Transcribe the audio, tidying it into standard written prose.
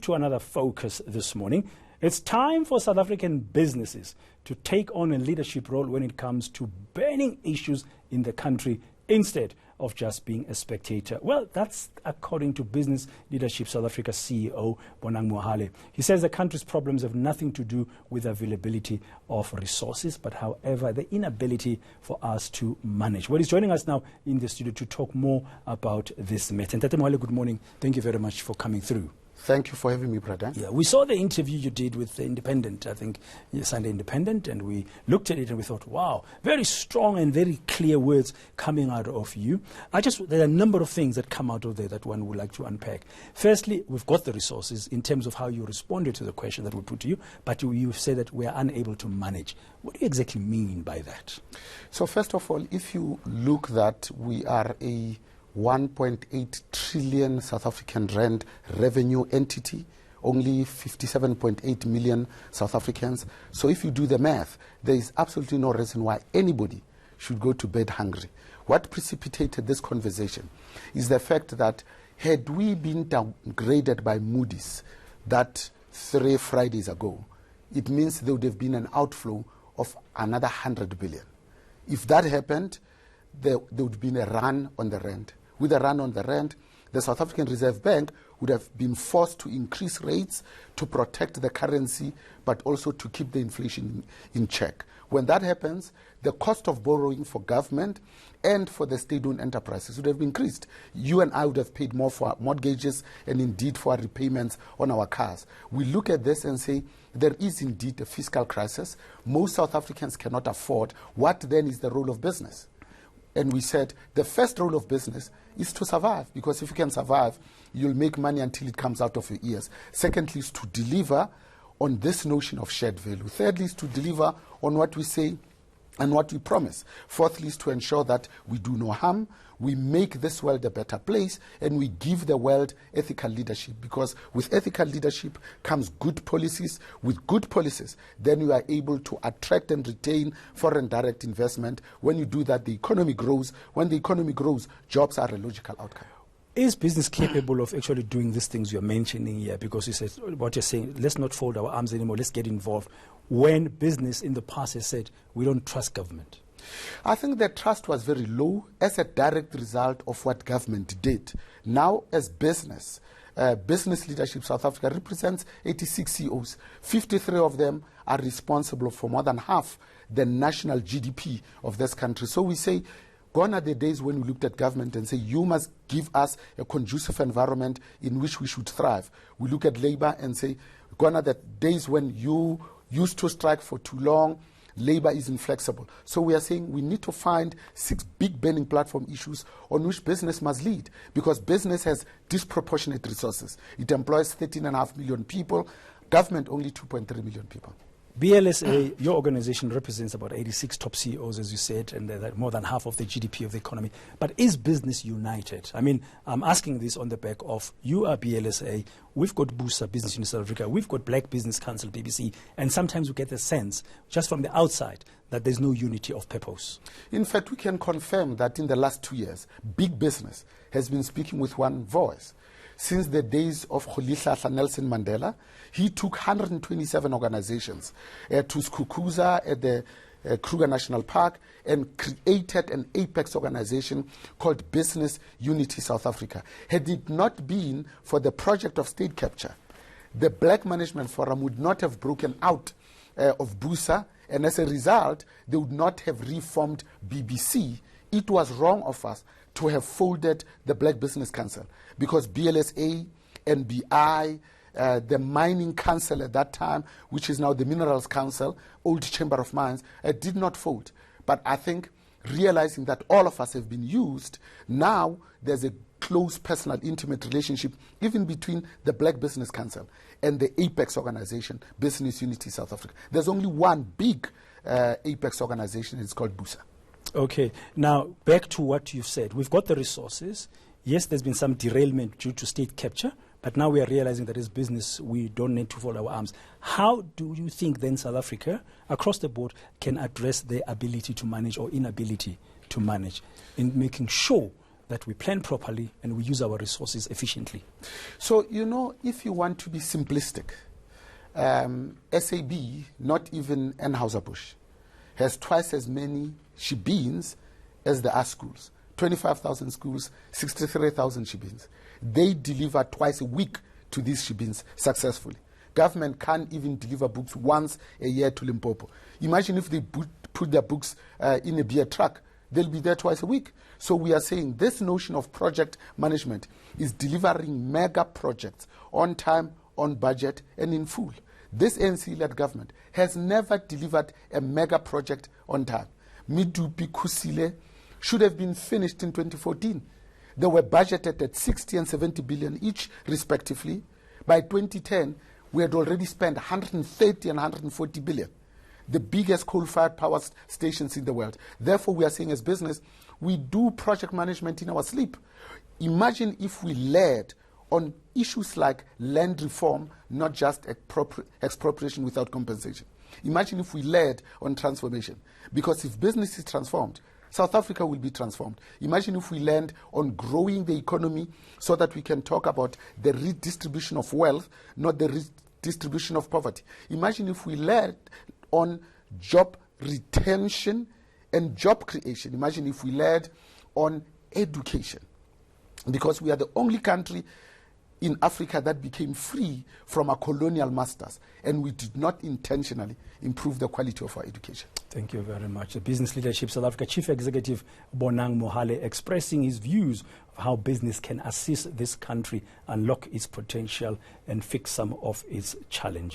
To another focus this morning. It's time for South African businesses to take on a leadership role when it comes to burning issues in the country instead of just being a spectator. Well, that's according to Business Leadership South Africa CEO Bonang Mohale. He says the country's problems have nothing to do with availability of resources, but however, the inability for us to manage. Well, he's joining us now in the studio to talk more about this matter. And Tate Mohale, good morning. Thank you very much for coming through. Thank you for having me, brother. Yeah, we saw the interview you did with the Independent, I think, Sunday Independent, and we looked at it and we thought, wow, very strong and very clear words coming out of you. There are a number of things that come out of there that one would like to unpack. Firstly, we've got the resources in terms of how you responded to the question that we put to you, but you said that we are unable to manage. What do you exactly mean by that? So first of all, if you look that we are a 1.8 trillion South African rand revenue entity, only 57.8 million South Africans. So if you do the math, there is absolutely no reason why anybody should go to bed hungry. What precipitated this conversation is the fact that had we been downgraded by Moody's that 3 Fridays ago, it means there would have been an outflow of another 100 billion. If that happened, there would have been a run on the rand. With a run on the rand, the South African Reserve Bank would have been forced to increase rates to protect the currency, but also to keep the inflation in check. When that happens, the cost of borrowing for government and for the state-owned enterprises would have increased. You and I would have paid more for our mortgages and indeed for our repayments on our cars. We look at this and say, there is indeed a fiscal crisis. Most South Africans cannot afford. What then is the role of business? And we said the first role of business is to survive, because if you can survive, you'll make money until it comes out of your ears. Secondly is to deliver on this notion of shared value. Thirdly is to deliver on what we say and what we promise. Fourthly is to ensure that we do no harm, we make this world a better place, and we give the world ethical leadership, because with ethical leadership comes good policies. With good policies, then you are able to attract and retain foreign direct investment. When you do that, the economy grows. When the economy grows, jobs are a logical outcome. Is business capable of actually doing these things you're mentioning here? Because you said, what you're saying, let's not fold our arms anymore, let's get involved. When business in the past has said, we don't trust government. I think the trust was very low as a direct result of what government did. Now, as business, Business Leadership South Africa represents 86 CEOs. 53 of them are responsible for more than half the national GDP of this country. So we say, gone are the days when we looked at government and say, you must give us a conducive environment in which we should thrive. We look at labor and say, gone are the days when you used to strike for too long, labor is inflexible. So we are saying we need to find 6 big burning platform issues on which business must lead, because business has disproportionate resources. It employs 13.5 million people, government only 2.3 million people. BLSA, your organization represents about 86 top CEOs, as you said, and they're more than half of the GDP of the economy. But is business united? I mean, I'm asking this on the back of, you are BLSA, we've got BUSA, Business Unit South Africa, we've got Black Business Council, BBC, and sometimes we get the sense, just from the outside, that there's no unity of purpose. In fact, we can confirm that in the last 2 years, big business has been speaking with one voice. Since the days of Rolihlahla Nelson Mandela, he took 127 organizations to Skukuza at the Kruger National Park and created an apex organization called Business Unity South Africa. Had it not been for the project of state capture, the Black Management Forum would not have broken out of BUSA, and as a result, they would not have reformed BBC. It was wrong of us to have folded the Black Business Council, because BLSA, NBI, the Mining Council at that time, which is now the Minerals Council, Old Chamber of Mines, did not fold. But I think realizing that all of us have been used, now there's a close, personal, intimate relationship even between the Black Business Council and the apex organization, Business Unity South Africa. There's only one big apex organization, it's called BUSA. Okay, now back to what you've said. We've got the resources. Yes, there's been some derailment due to state capture, but now we are realizing that as business, we don't need to fold our arms. How do you think then South Africa, across the board, can address their ability to manage or inability to manage in making sure that we plan properly and we use our resources efficiently? So, if you want to be simplistic, SAB, not even Anheuser-Busch, has twice as many shebeens as there are schools. 25,000 schools, 63,000 shebeens. They deliver twice a week to these shebeens successfully. Government can't even deliver books once a year to Limpopo. Imagine if they put their books in a beer truck. They'll be there twice a week. So we are saying this notion of project management is delivering mega projects on time, on budget, and in full. This ANC-led government has never delivered a mega project on time. Midupi Kusile should have been finished in 2014. They were budgeted at 60 and 70 billion each, respectively. By 2010, we had already spent 130 and 140 billion. The biggest coal-fired power stations in the world. Therefore, we are saying as business, we do project management in our sleep. Imagine if we led on issues like land reform, not just expropriation without compensation. Imagine if we led on transformation. Because if business is transformed, South Africa will be transformed. Imagine if we land on growing the economy so that we can talk about the redistribution of wealth, not the redistribution of poverty. Imagine if we led on job retention and job creation. Imagine if we led on education. Because we are the only country in Africa that became free from our colonial masters, and we did not intentionally improve the quality of our education. Thank you very much. The Business Leadership South Africa Chief Executive Bonang Mohale expressing his views of how business can assist this country unlock its potential and fix some of its challenges.